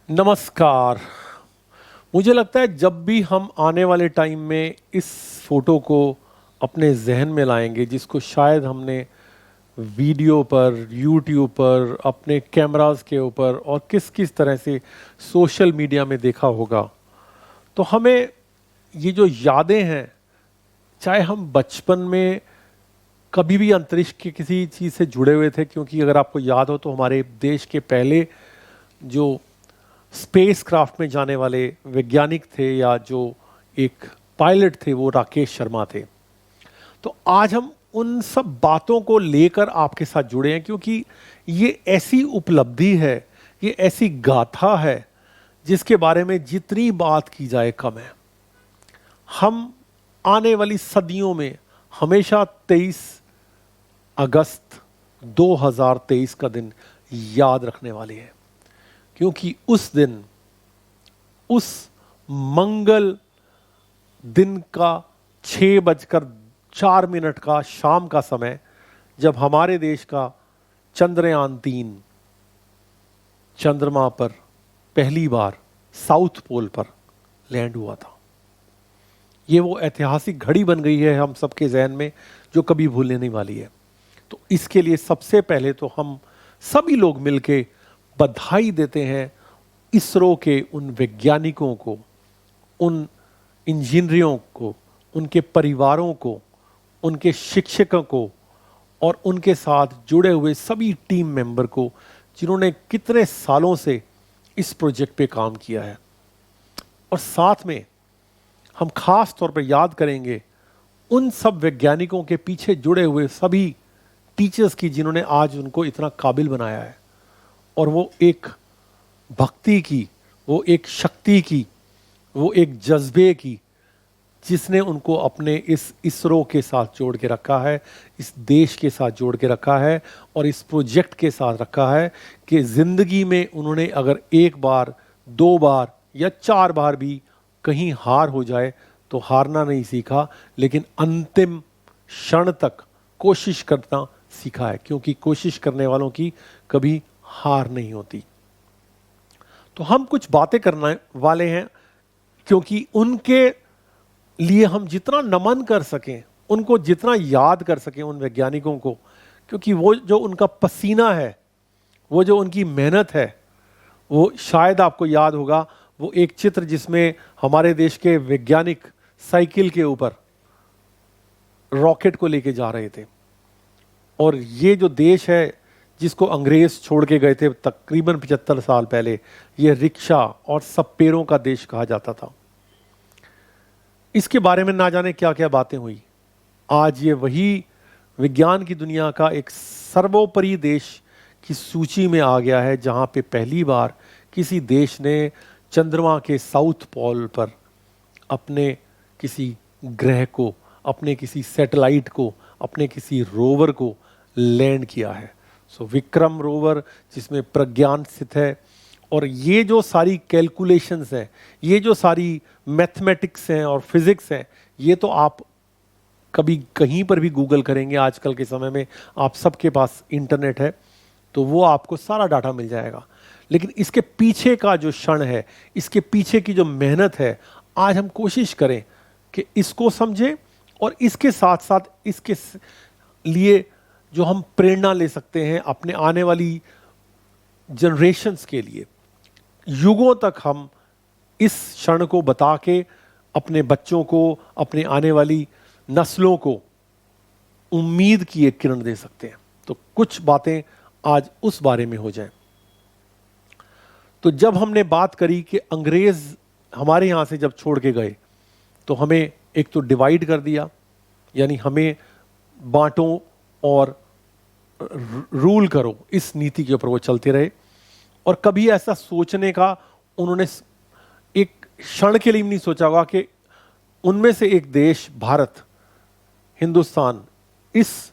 नमस्कार। मुझे लगता है जब भी हम आने वाले टाइम में इस फोटो को अपने जहन में लाएंगे, जिसको शायद हमने वीडियो पर, यूट्यूब पर, अपने कैमरास के ऊपर और किस किस तरह से सोशल मीडिया में देखा होगा, तो हमें ये जो यादें हैं, चाहे हम बचपन में कभी भी अंतरिक्ष की किसी चीज़ से जुड़े हुए थे, क्योंकि अगर आपको याद हो तो हमारे देश के पहले जो स्पेस क्राफ्ट में जाने वाले वैज्ञानिक थे या जो एक पायलट थे वो राकेश शर्मा थे। तो आज हम उन सब बातों को लेकर आपके साथ जुड़े हैं, क्योंकि ये ऐसी उपलब्धि है, ये ऐसी गाथा है जिसके बारे में जितनी बात की जाए कम है। हम आने वाली सदियों में हमेशा 23 अगस्त 2023 का दिन याद रखने वाले हैं, क्योंकि उस दिन, उस मंगल दिन का 6:04 का शाम का समय, जब हमारे देश का चंद्रयान-3 चंद्रमा पर पहली बार साउथ पोल पर लैंड हुआ था। ये वो ऐतिहासिक घड़ी बन गई है हम सबके जहन में, जो कभी भूलने नहीं वाली है। तो इसके लिए सबसे पहले तो हम सभी लोग मिलके बधाई देते हैं इसरो के उन वैज्ञानिकों को, उन इंजीनियरों को, उनके परिवारों को, उनके शिक्षकों को और उनके साथ जुड़े हुए सभी टीम मेंबर को, जिन्होंने कितने सालों से इस प्रोजेक्ट पे काम किया है। और साथ में हम खास तौर पर याद करेंगे उन सब वैज्ञानिकों के पीछे जुड़े हुए सभी टीचर्स की, जिन्होंने आज उनको इतना काबिल बनाया है। और वो एक भक्ति की, वो एक शक्ति की, वो एक जज्बे की, जिसने उनको अपने इस इसरो के साथ जोड़ के रखा है, इस देश के साथ जोड़ के रखा है और इस प्रोजेक्ट के साथ रखा है कि ज़िंदगी में उन्होंने अगर एक बार, दो बार या चार बार भी कहीं हार हो जाए तो हारना नहीं सीखा, लेकिन अंतिम क्षण तक कोशिश करना सीखा है, क्योंकि कोशिश करने वालों की कभी हार नहीं होती। तो हम कुछ बातें करने वाले हैं, क्योंकि उनके लिए हम जितना नमन कर सकें, उनको जितना याद कर सकें उन वैज्ञानिकों को, क्योंकि वो जो उनका पसीना है, वो जो उनकी मेहनत है, वो शायद आपको याद होगा वो एक चित्र जिसमें हमारे देश के वैज्ञानिक साइकिल के ऊपर रॉकेट को लेके जा रहे थे। और ये जो देश है जिसको अंग्रेज छोड़ के गए थे तकरीबन 75 साल पहले, ये रिक्शा और सब पैरों का देश कहा जाता था। इसके बारे में ना जाने क्या क्या बातें हुई। आज ये वही विज्ञान की दुनिया का एक सर्वोपरि देश की सूची में आ गया है, जहां पे पहली बार किसी देश ने चंद्रमा के साउथ पोल पर अपने किसी ग्रह को, अपने किसी सैटेलाइट को, अपने किसी रोवर को लैंड किया है। सो विक्रम रोवर, जिसमें प्रज्ञान स्थित है, और ये जो सारी कैलकुलेशंस हैं, ये जो सारी मैथमेटिक्स हैं और फिजिक्स हैं, ये तो आप कभी कहीं पर भी गूगल करेंगे, आजकल के समय में आप सबके पास इंटरनेट है, तो वो आपको सारा डाटा मिल जाएगा। लेकिन इसके पीछे का जो क्षण है, इसके पीछे की जो मेहनत है, आज हम कोशिश करें कि इसको समझें और इसके साथ साथ इसके लिए जो हम प्रेरणा ले सकते हैं अपने आने वाली जनरेशन्स के लिए, युगों तक हम इस क्षण को बता के अपने बच्चों को, अपने आने वाली नस्लों को उम्मीद की एक किरण दे सकते हैं। तो कुछ बातें आज उस बारे में हो जाएं। तो जब हमने बात करी कि अंग्रेज हमारे यहाँ से जब छोड़ के गए, तो हमें एक तो डिवाइड कर दिया, यानी हमें बांटो और रूल करो, इस नीति के ऊपर वो चलते रहे। और कभी ऐसा सोचने का उन्होंने एक क्षण के लिए भी नहीं सोचा होगा कि उनमें से एक देश भारत, हिंदुस्तान, इस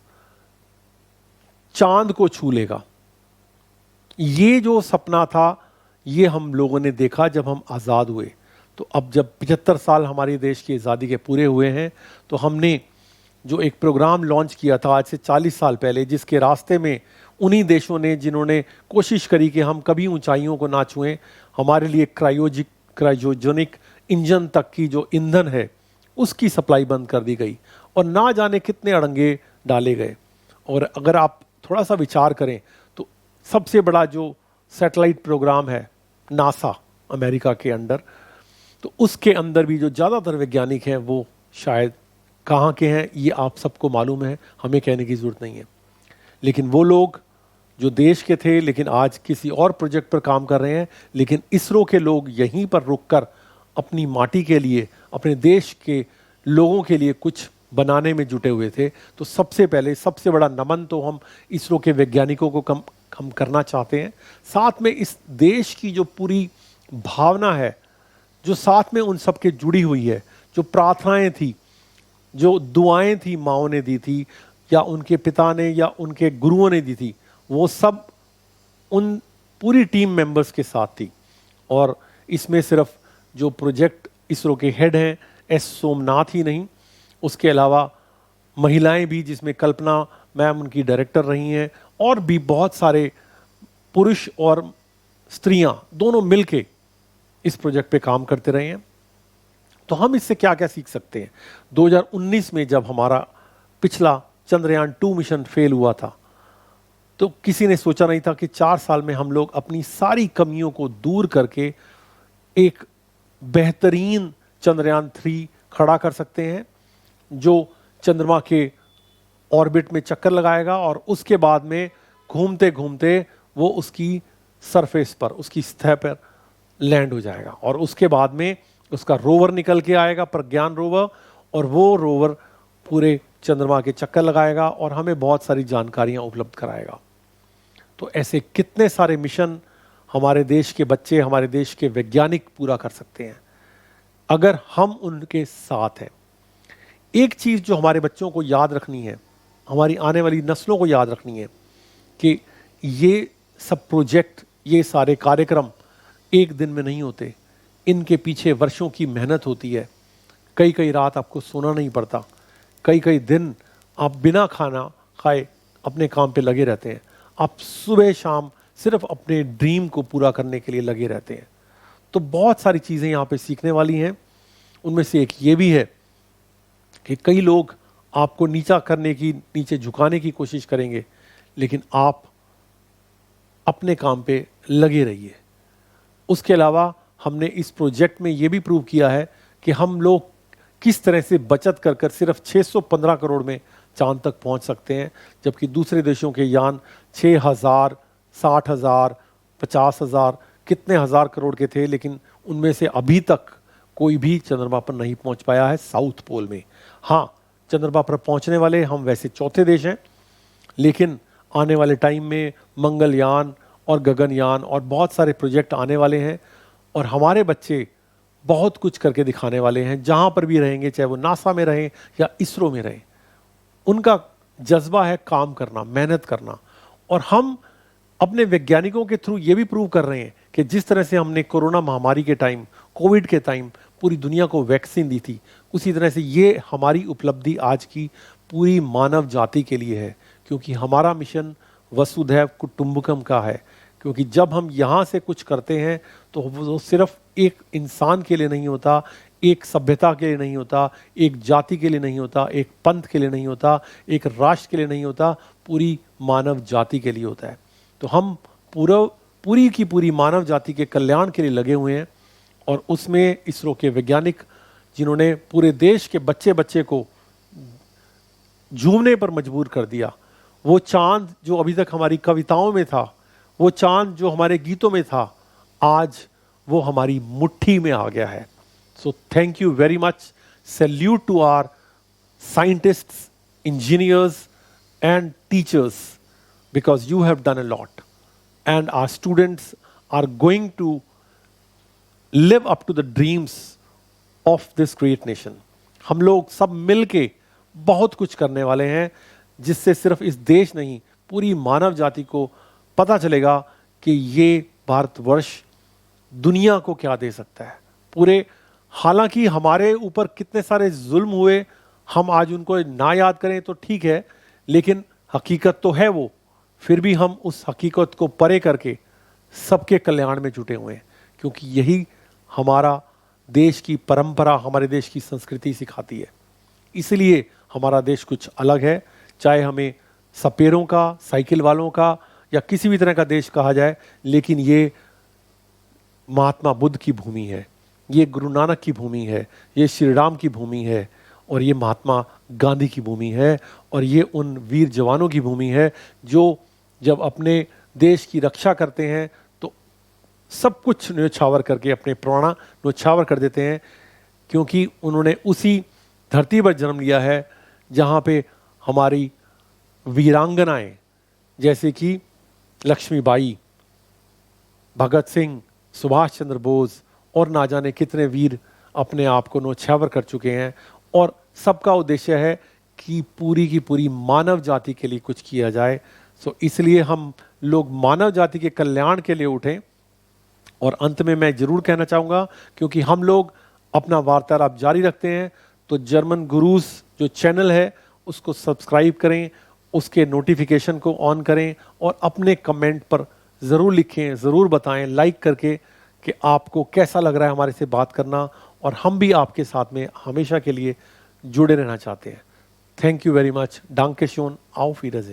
चांद को छू लेगा। ये जो सपना था, ये हम लोगों ने देखा जब हम आज़ाद हुए। तो अब जब 75 साल हमारे देश की आज़ादी के पूरे हुए हैं, तो हमने जो एक प्रोग्राम लॉन्च किया था आज से 40 साल पहले, जिसके रास्ते में उन्हीं देशों ने जिन्होंने कोशिश करी कि हम कभी ऊंचाइयों को ना छुएं, हमारे लिए क्रायोजेनिक इंजन तक की जो ईंधन है उसकी सप्लाई बंद कर दी गई और ना जाने कितने अड़ंगे डाले गए। और अगर आप थोड़ा सा विचार करें तो सबसे बड़ा जो सैटेलाइट प्रोग्राम है नासा अमेरिका के अंडर, तो उसके अंदर भी जो ज़्यादातर वैज्ञानिक हैं वो शायद कहाँ के हैं ये आप सबको मालूम है, हमें कहने की ज़रूरत नहीं है। लेकिन वो लोग जो देश के थे लेकिन आज किसी और प्रोजेक्ट पर काम कर रहे हैं, लेकिन इसरो के लोग यहीं पर रुककर अपनी माटी के लिए, अपने देश के लोगों के लिए कुछ बनाने में जुटे हुए थे। तो सबसे पहले सबसे बड़ा नमन तो हम इसरो के वैज्ञानिकों को हम करना चाहते हैं। साथ में इस देश की जो पूरी भावना है जो साथ में उन सब के जुड़ी हुई है, जो प्रार्थनाएं थी, जो दुआएं थी माँओं ने दी थी या उनके पिता ने या उनके गुरुओं ने दी थी, वो सब उन पूरी टीम मेंबर्स के साथ थी। और इसमें सिर्फ जो प्रोजेक्ट इसरो के हेड हैं एस सोमनाथ ही नहीं, उसके अलावा महिलाएं भी, जिसमें कल्पना मैम उनकी डायरेक्टर रही हैं, और भी बहुत सारे पुरुष और स्त्रियां दोनों मिलके इस प्रोजेक्ट पे काम करते रहे हैं। तो हम इससे क्या क्या सीख सकते हैं? 2019 में जब हमारा पिछला चंद्रयान 2 मिशन फेल हुआ था तो किसी ने सोचा नहीं था कि 4 साल में हम लोग अपनी सारी कमियों को दूर करके एक बेहतरीन चंद्रयान 3 खड़ा कर सकते हैं जो चंद्रमा के ऑर्बिट में चक्कर लगाएगा और उसके बाद में घूमते घूमते वो उसकी सरफेस पर, उसकी सतह पर लैंड हो जाएगा। और उसके बाद में उसका रोवर निकल के आएगा, प्रज्ञान रोवर, और वो रोवर पूरे चंद्रमा के चक्कर लगाएगा और हमें बहुत सारी जानकारियां उपलब्ध कराएगा। तो ऐसे कितने सारे मिशन हमारे देश के बच्चे, हमारे देश के वैज्ञानिक पूरा कर सकते हैं अगर हम उनके साथ हैं। एक चीज जो हमारे बच्चों को याद रखनी है, हमारी आने वाली नस्लों को याद रखनी है कि ये सब प्रोजेक्ट, ये सारे कार्यक्रम एक दिन में नहीं होते, इनके पीछे वर्षों की मेहनत होती है। कई कई रात आपको सोना नहीं पड़ता, कई कई दिन आप बिना खाना खाए अपने काम पे लगे रहते हैं, आप सुबह शाम सिर्फ अपने ड्रीम को पूरा करने के लिए लगे रहते हैं। तो बहुत सारी चीज़ें यहाँ पे सीखने वाली हैं। उनमें से एक ये भी है कि कई लोग आपको नीचा करने की, नीचे झुकाने की कोशिश करेंगे, लेकिन आप अपने काम पे लगे रहिए। उसके अलावा हमने इस प्रोजेक्ट में ये भी प्रूव किया है कि हम लोग किस तरह से बचत कर कर सिर्फ 615 करोड़ में चांद तक पहुंच सकते हैं, जबकि दूसरे देशों के यान 6,000, 60,000, 50,000, कितने हजार करोड़ के थे, लेकिन उनमें से अभी तक कोई भी चंद्रमा पर नहीं पहुंच पाया है साउथ पोल में। हाँ, चंद्रमा पर पहुंचने वाले हम वैसे चौथे देश हैं, लेकिन आने वाले टाइम में मंगलयान और गगनयान और बहुत सारे प्रोजेक्ट आने वाले हैं और हमारे बच्चे बहुत कुछ करके दिखाने वाले हैं। जहाँ पर भी रहेंगे, चाहे वो नासा में रहें या इसरो में रहें, उनका जज्बा है काम करना, मेहनत करना। और हम अपने वैज्ञानिकों के थ्रू ये भी प्रूव कर रहे हैं कि जिस तरह से हमने कोरोना महामारी के टाइम, कोविड के टाइम पूरी दुनिया को वैक्सीन दी थी, उसी तरह से ये हमारी उपलब्धि आज की पूरी मानव जाति के लिए है, क्योंकि हमारा मिशन वसुधैव कुटुंबकम का है। क्योंकि जब हम यहाँ से कुछ करते हैं तो वो सिर्फ एक इंसान के लिए नहीं होता, एक सभ्यता के लिए नहीं होता, एक जाति के लिए नहीं होता, एक पंथ के लिए नहीं होता, एक राष्ट्र के लिए नहीं होता, पूरी मानव जाति के लिए होता है। तो हम पूरी की पूरी मानव जाति के कल्याण के लिए लगे हुए हैं और उसमें इसरो के वैज्ञानिक, जिन्होंने पूरे देश के बच्चे बच्चे को झूमने पर मजबूर कर दिया, वो चांद जो अभी तक हमारी कविताओं में था, वो चांद जो हमारे गीतों में था, आज वो हमारी मुट्ठी में आ गया है। So thank you very much, salute to our scientists, engineers and teachers, because you have done a lot and our students are going to live up to the dreams of this great nation. हम लोग सब मिलके बहुत कुछ करने वाले हैं, जिससे सिर्फ इस देश नहीं, पूरी मानव जाति को पता चलेगा कि ये भारतवर्ष दुनिया को क्या दे सकता है। पूरे, हालांकि हमारे ऊपर कितने सारे जुल्म हुए, हम आज उनको ना याद करें तो ठीक है, लेकिन हकीकत तो है वो, फिर भी हम उस हकीकत को परे करके सबके कल्याण में जुटे हुए हैं, क्योंकि यही हमारा देश की परंपरा, हमारे देश की संस्कृति सिखाती है। इसलिए हमारा देश कुछ अलग है, चाहे हमें सपेरों का, साइकिल वालों का या किसी भी तरह का देश कहा जाए, लेकिन ये महात्मा बुद्ध की भूमि है, ये गुरु नानक की भूमि है, ये श्री राम की भूमि है, और ये महात्मा गांधी की भूमि है, और ये उन वीर जवानों की भूमि है जो जब अपने देश की रक्षा करते हैं तो सब कुछ न्योछावर करके अपने प्राण न्योछावर कर देते हैं, क्योंकि उन्होंने उसी धरती पर जन्म लिया है जहाँ पे हमारी वीरांगनाएं जैसे कि लक्ष्मीबाई, भगत सिंह, सुभाष चंद्र बोस और ना जाने कितने वीर अपने आप को न्योछावर कर चुके हैं, और सबका उद्देश्य है कि पूरी की पूरी मानव जाति के लिए कुछ किया जाए। सो इसलिए हम लोग मानव जाति के कल्याण के लिए उठें। और अंत में मैं जरूर कहना चाहूँगा, क्योंकि हम लोग अपना वार्तालाप जारी रखते हैं, तो जर्मन गुरुज जो चैनल है उसको सब्सक्राइब करें, उसके नोटिफिकेशन को ऑन करें और अपने कमेंट पर ज़रूर लिखें, ज़रूर बताएं लाइक करके कि आपको कैसा लग रहा है हमारे से बात करना, और हम भी आपके साथ में हमेशा के लिए जुड़े रहना चाहते हैं। Thank you very much. डांके शोन, auf Wiedersehen।